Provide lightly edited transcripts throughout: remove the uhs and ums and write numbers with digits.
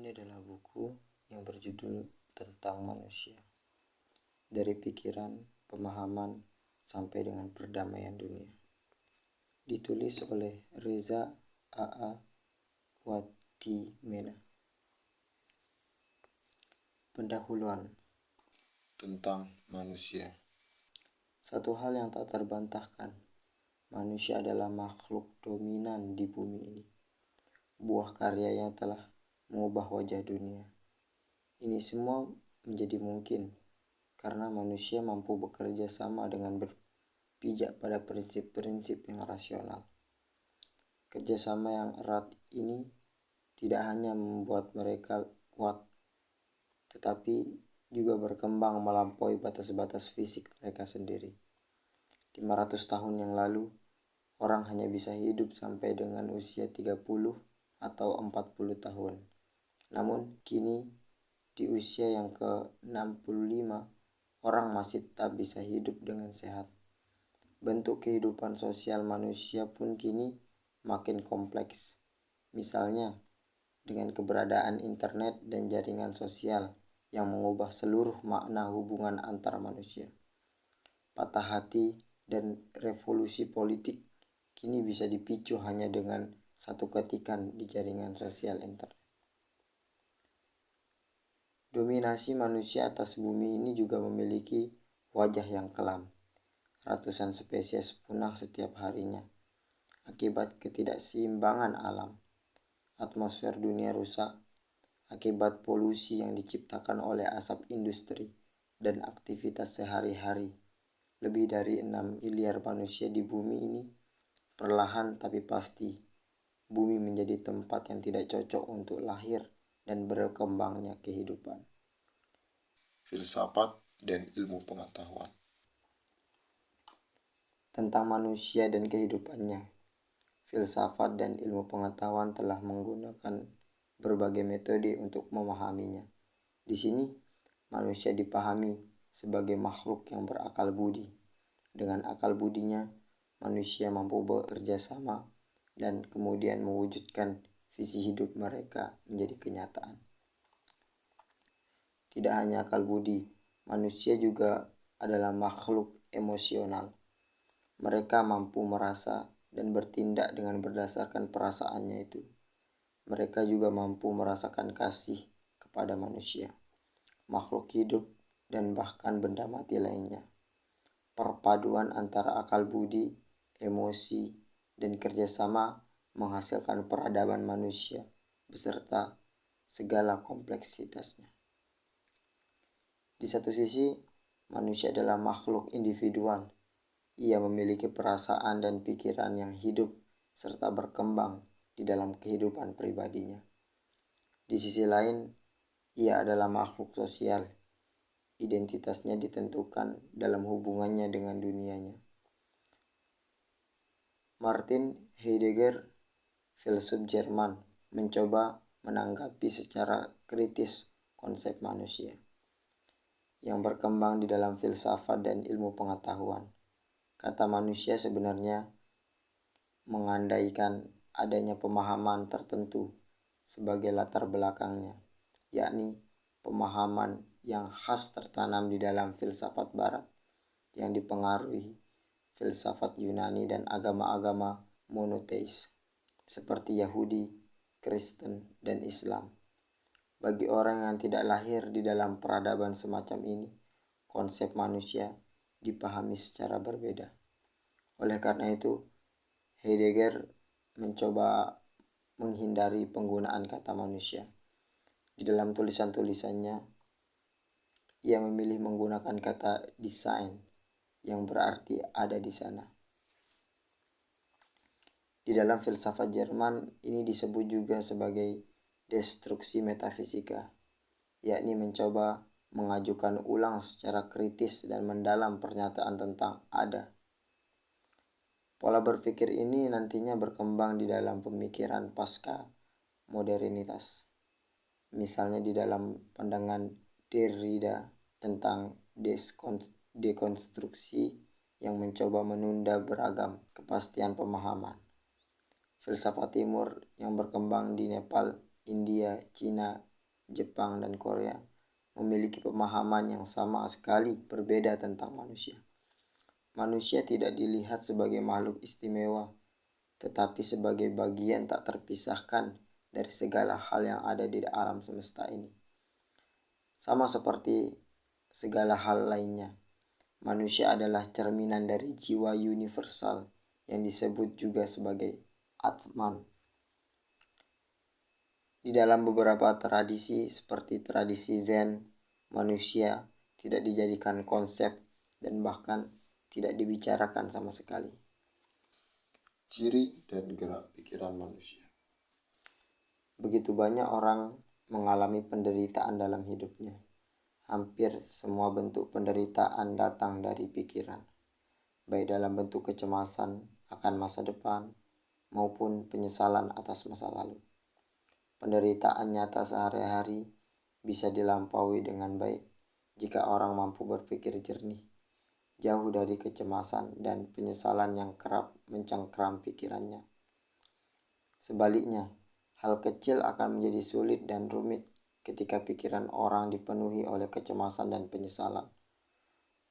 Ini adalah buku yang berjudul Tentang Manusia, dari pikiran, pemahaman, sampai dengan perdamaian dunia. Ditulis oleh Reza A.A. Watimena. Pendahuluan tentang manusia. Satu hal yang tak terbantahkan, manusia adalah makhluk dominan di bumi ini. Buah karyanya telah mengubah wajah dunia. Ini semua menjadi mungkin karena manusia mampu bekerja sama dengan berpijak pada prinsip-prinsip yang rasional. Kerjasama yang erat ini tidak hanya membuat mereka kuat, tetapi juga berkembang melampaui batas-batas fisik mereka sendiri. 500 tahun yang lalu, orang hanya bisa hidup sampai dengan usia 30 atau 40 tahun. Namun kini di usia yang ke-65, orang masih tak bisa hidup dengan sehat. Bentuk kehidupan sosial manusia pun kini makin kompleks. Misalnya, dengan keberadaan internet dan jaringan sosial yang mengubah seluruh makna hubungan antar manusia. Patah hati dan revolusi politik kini bisa dipicu hanya dengan satu ketikan di jaringan sosial internet. Dominasi manusia atas bumi ini juga memiliki wajah yang kelam. Ratusan spesies punah setiap harinya akibat ketidakseimbangan alam. Atmosfer dunia rusak akibat polusi yang diciptakan oleh asap industri dan aktivitas sehari-hari. Lebih dari 6 miliar manusia di bumi ini, perlahan tapi pasti, bumi menjadi tempat yang tidak cocok untuk lahir dan berkembangnya kehidupan. Filsafat dan ilmu pengetahuan. Tentang manusia dan kehidupannya, filsafat dan ilmu pengetahuan telah menggunakan berbagai metode untuk memahaminya. Di sini, manusia dipahami sebagai makhluk yang berakal budi. Dengan akal budinya, manusia mampu bekerja sama dan kemudian mewujudkan visi hidup mereka menjadi kenyataan. Tidak hanya akal budi, manusia juga adalah makhluk emosional. Mereka mampu merasa dan bertindak dengan berdasarkan perasaannya itu. Mereka juga mampu merasakan kasih kepada manusia, makhluk hidup, dan bahkan benda mati lainnya. Perpaduan antara akal budi, emosi, dan kerjasama menghasilkan peradaban manusia beserta segala kompleksitasnya. Di satu sisi, manusia adalah makhluk individual. Ia memiliki perasaan dan pikiran yang hidup serta berkembang di dalam kehidupan pribadinya. Di sisi lain, ia adalah makhluk sosial. Identitasnya ditentukan dalam hubungannya dengan dunianya. Martin Heidegger, filsuf Jerman, mencoba menanggapi secara kritis konsep manusia yang berkembang di dalam filsafat dan ilmu pengetahuan. Kata manusia sebenarnya mengandaikan adanya pemahaman tertentu sebagai latar belakangnya, yakni pemahaman yang khas tertanam di dalam filsafat barat yang dipengaruhi filsafat Yunani dan agama-agama monoteis seperti Yahudi, Kristen, dan Islam. Bagi orang yang tidak lahir di dalam peradaban semacam ini, konsep manusia dipahami secara berbeda. Oleh karena itu, Heidegger mencoba menghindari penggunaan kata manusia. Di dalam tulisan-tulisannya, ia memilih menggunakan kata design yang berarti ada di sana. Di dalam filsafat Jerman, ini disebut juga sebagai destruksi metafisika, yakni mencoba mengajukan ulang secara kritis dan mendalam pernyataan tentang ada. Pola berpikir ini nantinya berkembang di dalam pemikiran pasca modernitas. Misalnya di dalam pandangan Derrida tentang dekonstruksi yang mencoba menunda beragam kepastian pemahaman. Filsafat Timur yang berkembang di Nepal, India, Cina, Jepang, dan Korea memiliki pemahaman yang sama sekali berbeda tentang manusia. Manusia tidak dilihat sebagai makhluk istimewa, tetapi sebagai bagian tak terpisahkan dari segala hal yang ada di alam semesta ini. Sama seperti segala hal lainnya, manusia adalah cerminan dari jiwa universal yang disebut juga sebagai Atman. Di dalam beberapa tradisi seperti tradisi Zen, manusia tidak dijadikan konsep dan bahkan tidak dibicarakan sama sekali. Ciri dan gerak pikiran manusia. Begitu banyak orang mengalami penderitaan dalam hidupnya. Hampir semua bentuk penderitaan datang dari pikiran, baik dalam bentuk kecemasan akan masa depan maupun penyesalan atas masa lalu. Penderitaan nyata sehari-hari bisa dilampaui dengan baik jika orang mampu berpikir jernih, jauh dari kecemasan dan penyesalan yang kerap mencengkram pikirannya. Sebaliknya, hal kecil akan menjadi sulit dan rumit ketika pikiran orang dipenuhi oleh kecemasan dan penyesalan.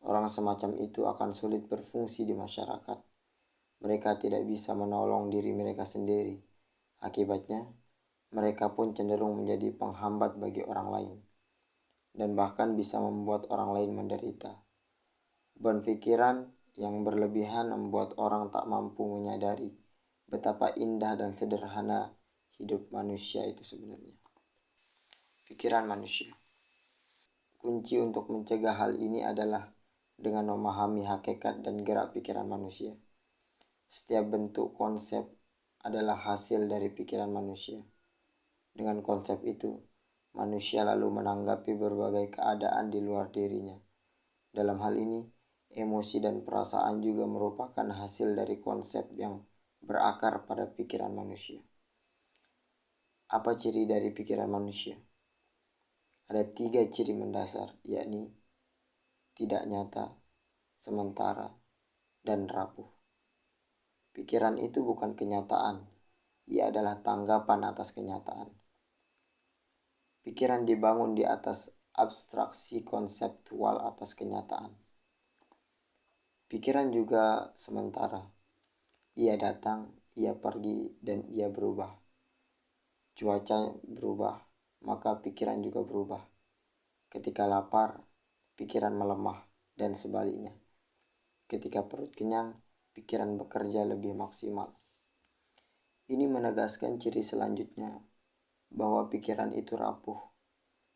Orang semacam itu akan sulit berfungsi di masyarakat. Mereka tidak bisa menolong diri mereka sendiri. Akibatnya, mereka pun cenderung menjadi penghambat bagi orang lain, dan bahkan bisa membuat orang lain menderita. Beban pikiran yang berlebihan membuat orang tak mampu menyadari betapa indah dan sederhana hidup manusia itu sebenarnya. Pikiran manusia. Kunci untuk mencegah hal ini adalah dengan memahami hakikat dan gerak pikiran manusia. Setiap bentuk konsep adalah hasil dari pikiran manusia. Dengan konsep itu, manusia lalu menanggapi berbagai keadaan di luar dirinya. Dalam hal ini, emosi dan perasaan juga merupakan hasil dari konsep yang berakar pada pikiran manusia. Apa ciri dari pikiran manusia? Ada 3 ciri mendasar, yakni tidak nyata, sementara, dan rapuh. Pikiran itu bukan kenyataan, ia adalah tanggapan atas kenyataan. Pikiran dibangun di atas abstraksi konseptual atas kenyataan. Pikiran juga sementara. Ia datang, ia pergi, dan ia berubah. Cuaca berubah, maka pikiran juga berubah. Ketika lapar, pikiran melemah, dan sebaliknya. Ketika perut kenyang, pikiran bekerja lebih maksimal. Ini menegaskan ciri selanjutnya, bahwa pikiran itu rapuh.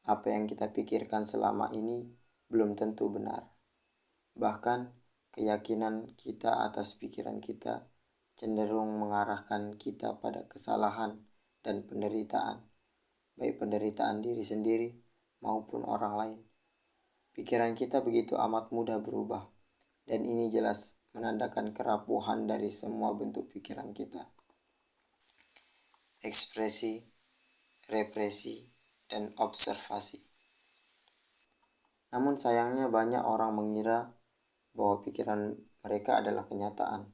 Apa yang kita pikirkan selama ini belum tentu benar. Bahkan, keyakinan kita atas pikiran kita cenderung mengarahkan kita pada kesalahan dan penderitaan, baik penderitaan diri sendiri maupun orang lain. Pikiran kita begitu amat mudah berubah, dan ini jelas menandakan kerapuhan dari semua bentuk pikiran kita. Ekspresi, represi, dan observasi. Namun sayangnya banyak orang mengira bahwa pikiran mereka adalah kenyataan.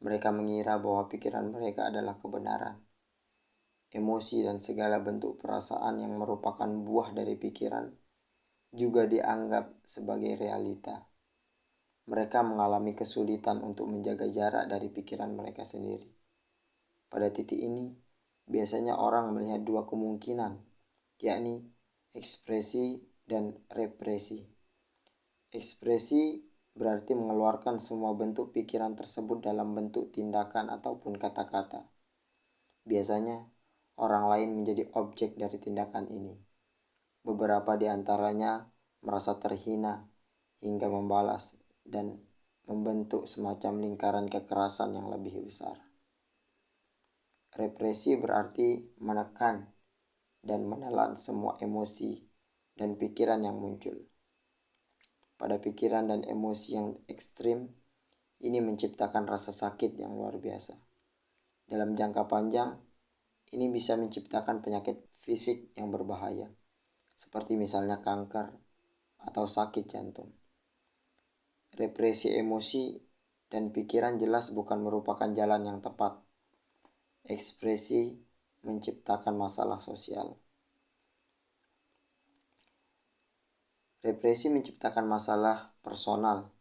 Mereka mengira bahwa pikiran mereka adalah kebenaran. Emosi dan segala bentuk perasaan yang merupakan buah dari pikiran juga dianggap sebagai realita. Mereka mengalami kesulitan untuk menjaga jarak dari pikiran mereka sendiri. Pada titik ini, biasanya orang melihat 2 kemungkinan, yakni ekspresi dan represi. Ekspresi berarti mengeluarkan semua bentuk pikiran tersebut dalam bentuk tindakan ataupun kata-kata. Biasanya, orang lain menjadi objek dari tindakan ini. Beberapa di antaranya merasa terhina hingga membalas dan membentuk semacam lingkaran kekerasan yang lebih besar. Represi berarti menekan dan menelan semua emosi dan pikiran yang muncul. Pada pikiran dan emosi yang ekstrim, ini menciptakan rasa sakit yang luar biasa. Dalam jangka panjang, ini bisa menciptakan penyakit fisik yang berbahaya, seperti misalnya kanker atau sakit jantung. Represi emosi dan pikiran jelas bukan merupakan jalan yang tepat. Ekspresi menciptakan masalah sosial. Represi menciptakan masalah personal.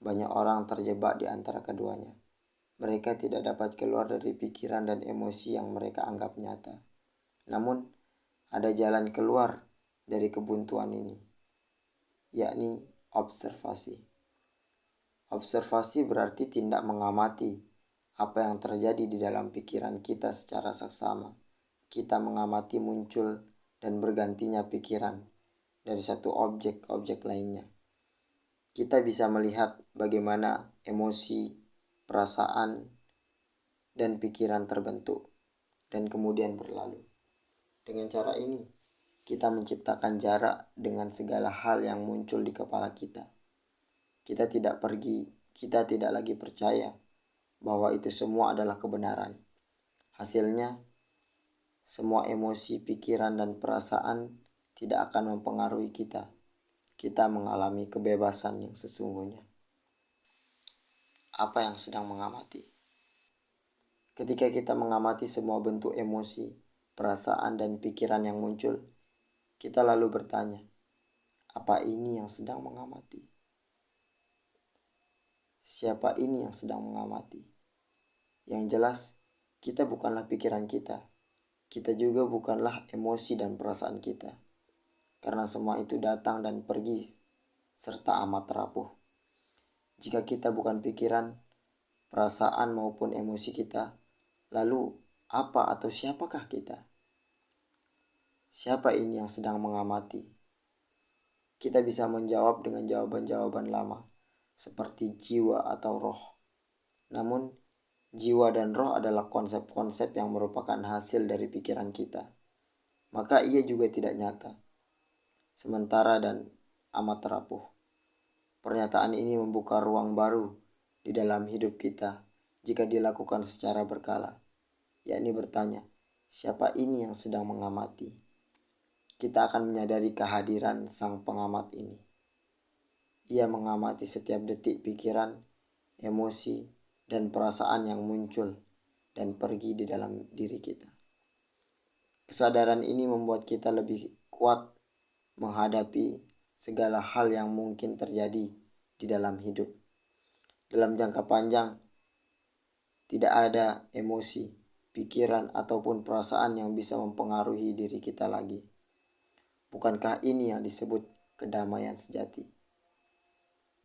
Banyak orang terjebak di antara keduanya. Mereka tidak dapat keluar dari pikiran dan emosi yang mereka anggap nyata. Namun, ada jalan keluar dari kebuntuan ini, yakni observasi. Observasi berarti tindak mengamati apa yang terjadi di dalam pikiran kita secara seksama. Kita mengamati muncul dan bergantinya pikiran dari satu objek ke objek lainnya. Kita bisa melihat bagaimana emosi, perasaan, dan pikiran terbentuk dan kemudian berlalu. Dengan cara ini, kita menciptakan jarak dengan segala hal yang muncul di kepala kita. Kita tidak lagi percaya bahwa itu semua adalah kebenaran. Hasilnya, semua emosi, pikiran, dan perasaan tidak akan mempengaruhi kita. Kita mengalami kebebasan yang sesungguhnya. Apa yang sedang mengamati? Ketika kita mengamati semua bentuk emosi, perasaan, dan pikiran yang muncul, kita lalu bertanya, apa ini yang sedang mengamati? Siapa ini yang sedang mengamati? Yang jelas, kita bukanlah pikiran kita. Kita juga bukanlah emosi dan perasaan kita. Karena semua itu datang dan pergi serta amat rapuh. Jika kita bukan pikiran, perasaan maupun emosi kita, lalu apa atau siapakah kita? Siapa ini yang sedang mengamati? Kita bisa menjawab dengan jawaban-jawaban lama, seperti jiwa atau roh. Namun, jiwa dan roh adalah konsep-konsep yang merupakan hasil dari pikiran kita. Maka ia juga tidak nyata, sementara dan amat rapuh. Pernyataan ini membuka ruang baru di dalam hidup kita jika dilakukan secara berkala, yakni bertanya, siapa ini yang sedang mengamati? Kita akan menyadari kehadiran sang pengamat ini. Ia mengamati setiap detik pikiran, emosi, dan perasaan yang muncul dan pergi di dalam diri kita. Kesadaran ini membuat kita lebih kuat menghadapi segala hal yang mungkin terjadi di dalam hidup. Dalam jangka panjang, tidak ada emosi, pikiran, ataupun perasaan yang bisa mempengaruhi diri kita lagi. Bukankah ini yang disebut kedamaian sejati?